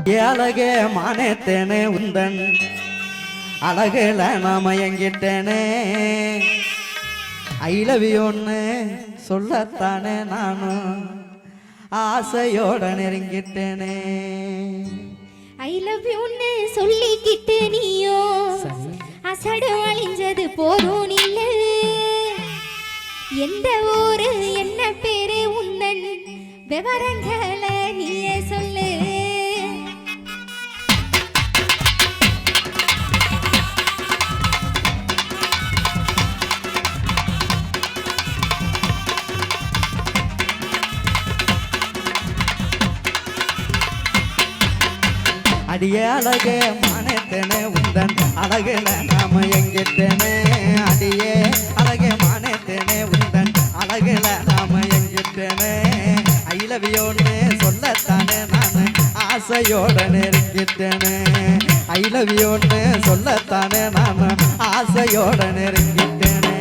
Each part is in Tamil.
அழகே மானேத்தேனே உந்தன் அழகுல நான் மயங்கிட்டேனே ஐ லவ் யூன்னு சொல்லத்தானே நானும் ஆசையோட நெருங்கிட்டேனே ஐ லவ் யூன்னு சொல்லிக்கிட்டு நீயோ அசடு அழிஞ்சது போதும் இல்ல எந்த ஊரு என்ன பேரு உந்தன் விவரங்களை நீயே சொல்லு அடியே அழகே மானேத்தேனே உந்தன் அழகுல நாம எங்கிட்டேனே அடியே அழகே மானேத்தேனே உந்தன் அழகுல நாம எங்கிட்டேனே ஐ லவ் யூன்னு சொல்லத்தானே நான் ஆசையோட நெருங்கிட்டேனே ஐ லவ் யூன்னு சொல்லத்தானே நான் ஆசையோட நெருங்கிட்டேனே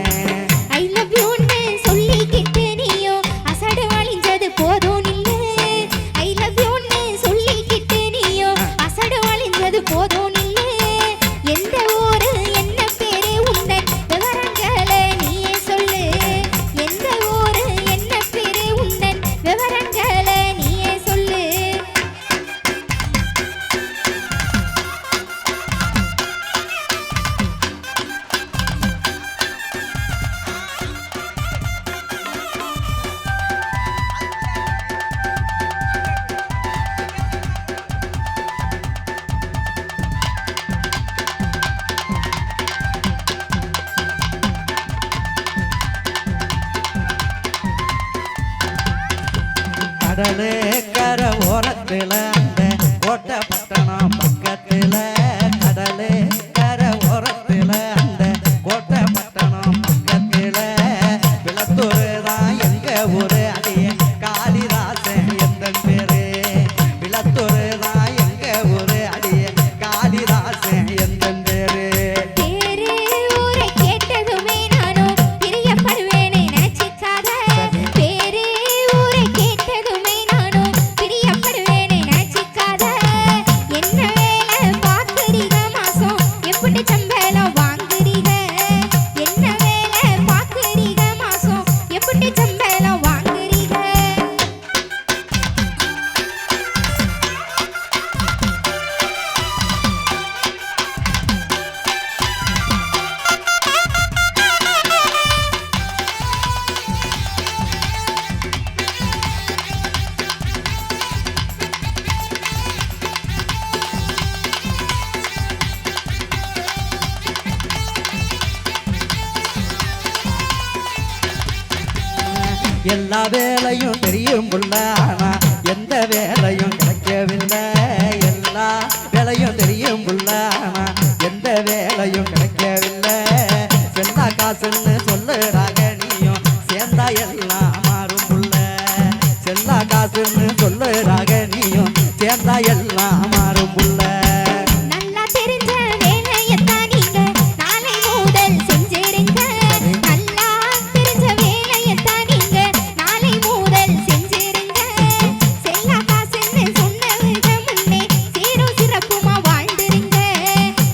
ஐ லவ் யூன்னு சொல்லிக்கிட்டு நீயோ அசடு அழிஞ்சது போதும் இல்ல ஐ லவ் யூன்னு சொல்லிக்கிட்டு நீயோ அசடு அழிஞ்சது போதும் இல்ல எந்த ஊரு என்ன பேரு உந்தன் விவரங்களை நீயே சொல்லு எந்த ஊரு என்ன பேரு உந்தன் விவரங்களை நீயே சொல்லு கடலே கர ஓரத்துல அந்த கோட்டை பட்டணம் பக்கத்துல கடலே கர ஓரத்துல அந்த கோட்டை பட்டணம் பக்கத்துல விளத்தூர் தான் எங்க ஊரு அடியே காளிதாசன் எந்த பேரு விளத்தூர் தான் எங்க ஊரு அடியே காளிதாசன் எந்த பேரு பேரு ஊரை கேட்டதுமே நானும் பிரியப்படுவேனே நினைச்சிக்காத பேரு ஊரை கேட்டதுமே நானும் பிரியப்படுவேனே நினைச்சிக்காத என்ன வேலை பாக்குறீங்க மாசம் எப்படி சம்பளம் வாங்குறீங்க என்ன வேலை பாக்குறீங்க மாசம் எப்படி சம்பளம் வாங்குறீங்க எல்லா வேலையும் தெரியும் புள்ள ஆனா எந்த வேலையும் கிடைக்கவில்லை எல்லா வேலையும் தெரியும் புள்ள ஆனா எந்த வேலையும் கிடைக்கவில்லை செல்லா காசுன்னு சொல்லுறாங்க நீயும் சேர்ந்தா எல்லாம் மாறும் புள்ள செல்லா காசுன்னு சொல்லுறாங்க நீயும் சேர்ந்தா எல்லாம் மாறும் புள்ள நல்லா தெரிஞ்ச வேலையத்தான் நீங்க நாளை முதல் செஞ்சிருங்க நல்லா தெரிஞ்ச வேலையத்தான் நீங்க நாளை முதல் செஞ்சிருங்க செல்லா காசுன்னு சொன்னவங்க முன்னே சீரும் சிறப்புமா வாழ்ந்துருங்க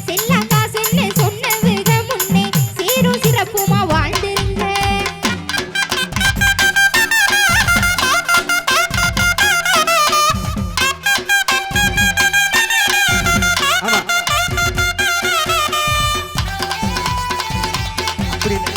செல்லா காசுன்னு சொன்னவங்க முன்னே சீரும் சிறப்புமா வாழ்ந்துருங்க ஆமா அப்படி இல்லை.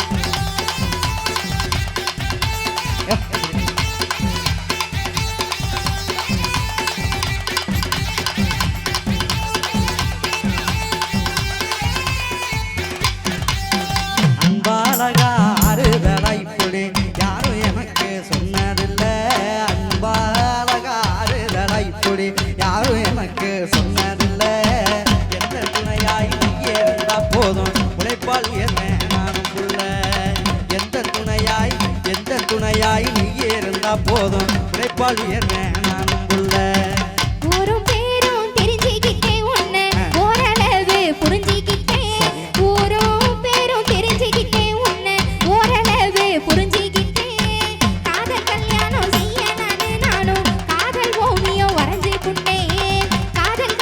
அன்பாலகா ஆறுதலை இப்படி யாரும் எனக்கு சொன்னதில்லை அன்பாலகா ஆறுதலை இப்படி யாரும் எனக்கு சொன்னதில்லை எந்த துணையாய் நீயே இருந்தா போதும் உழைப்பால் என்ன நானும் புள்ள எந்த துணையாய் நீயே இருந்தா போதும் உழைப்பால் என்ன நானும் புள்ள ஒரு பேரும் தெரிஞ்சுக்கிட்டே உன்னை ஓரளவு புரிஞ்சுக்கிட்டேன் ஒரு பேரும் தெரிஞ்சுக்கிட்டே உன்னை ஓரளவு புரிஞ்சுக்கிட்டேன் காதல் கல்யாணம் செய்ய நானும் காதல் ஓவியம் வரைஞ்சு கொண்டேன் காதல்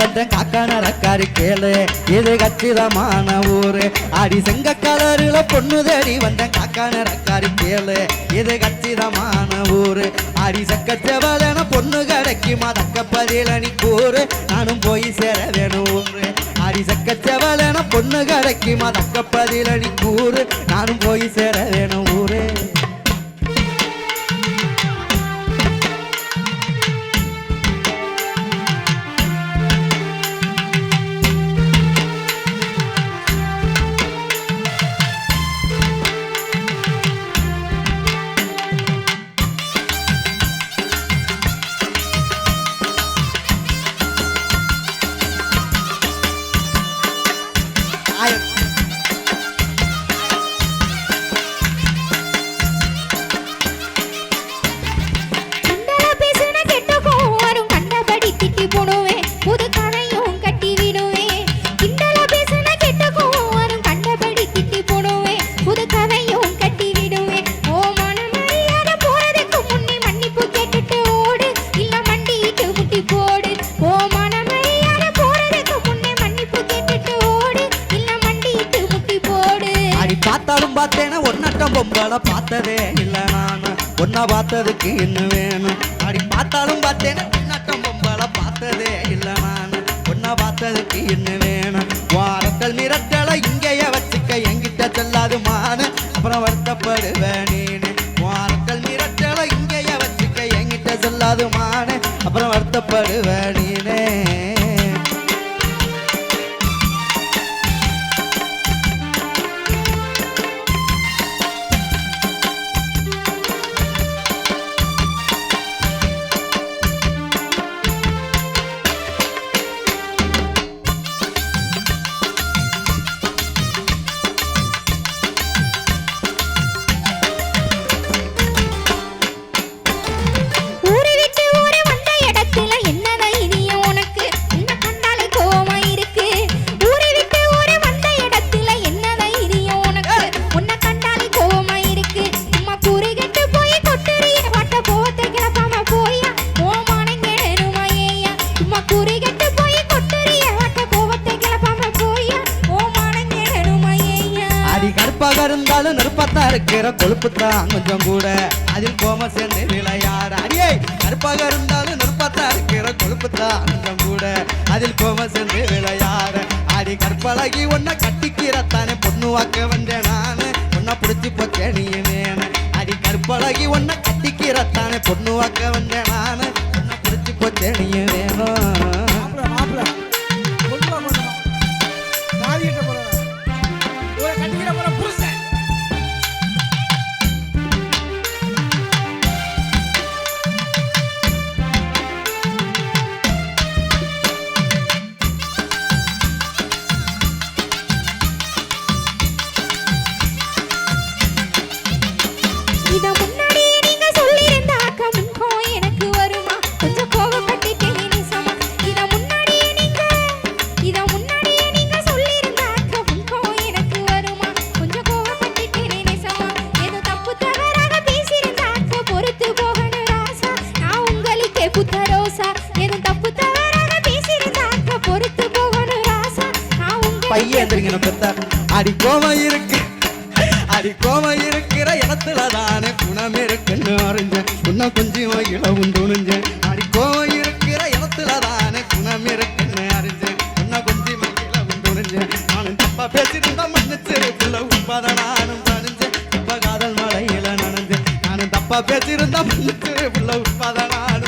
வந்தேன் காக்கா நடக்காரு கேளு இது கச்சிதமான ஊரு அடி செங்க கலருல பொண்ணு தேடி வந்தேன் காக்கா நடக்காரு கேளு இது கச்சிதமான ஊரு அடி சக்கச்சவளன பொண்ணு கிடைக்குமா தக்க பதில நீ கூறு நானும் போய் சேர வேணும் ஊரு அடி சக்கச்சவளன பொண்ணு கிடைக்குமா தக்க பதில நீ கூறு நானும் போய் சேர வேணும் ஊரு பார்த்தாலும் பார்த்தேன்னா ஒன்னாட்டம் பொம்பளை பார்த்ததே இல்லை நான் ஒன்னா பார்த்ததுக்கு இன்னும் வேணும் அப்படி பார்த்தாலும் பார்த்தேன்னா ஒன்னாட்டம் பொம்பளை பார்த்ததே இல்லை நான் ஒன்னா பார்த்ததுக்கு இன்னும் வேணும் வாரத்தல் மிரட்டலை இங்கேயே வச்சுக்க என்கிட்ட செல்லாது மானு அப்புறம் வருத்தப்படுவேன் நீனு வாரத்தல் மிரட்டலை இங்கேயே வச்சுக்க என்கிட்ட செல்லாது மானு அப்புறம் வருத்தப்படுவேன் நீனே இருந்தாலும் நெருப்பத்தா இருக்கிற கொழுப்புத்தான் கொஞ்சம் கூட அதில் கோம சேர்ந்து விளையாட அடியே கருப்பாக இருந்தாலும் நெருப்பத்தா இருக்கிற கொழுப்புத்தான் கொஞ்சம் கூட அதில் கோம சேர்ந்து விளையாட அடி கற்பழகி ஒன்ன கட்டிக்கிறத்தானே பொண்ணு வாக்க வந்தேன் நானு ஒன்ன பிடிச்சி போச்சே நீ வேணும் அடி கற்பழகி ஒன்ன கட்டிக்கிறத்தானே பொண்ணு வாக்க வந்தேன் நானு ஒன்ன பிடிச்சி போச்சே நீ வேணும் பையன் அடி கோமம் இருக்கு அடி கோமம் இருக்கிற இடத்துல தானே குணம் இருக்குன்னு அறிஞ்சேன் இன்னும் கொஞ்சம் இளவும் துணிஞ்சேன் அடி கோமம் இருக்கிற இடத்துல தானே குணம் இருக்குன்னு அறிஞ்சேன் இன்னும் கொஞ்சம் இளவும் துணிஞ்சேன் நானும் தப்பா பேசிருந்தா மன்னிச்சிருக்குள்ள உண்பாத நானும் பணிஞ்சேன் இப்ப காதல் மழையில நனைஞ்சேன் நானும் தப்பா பேசிருந்தா மன்னிச்சிருக்குள்ள உண்பாத நானும்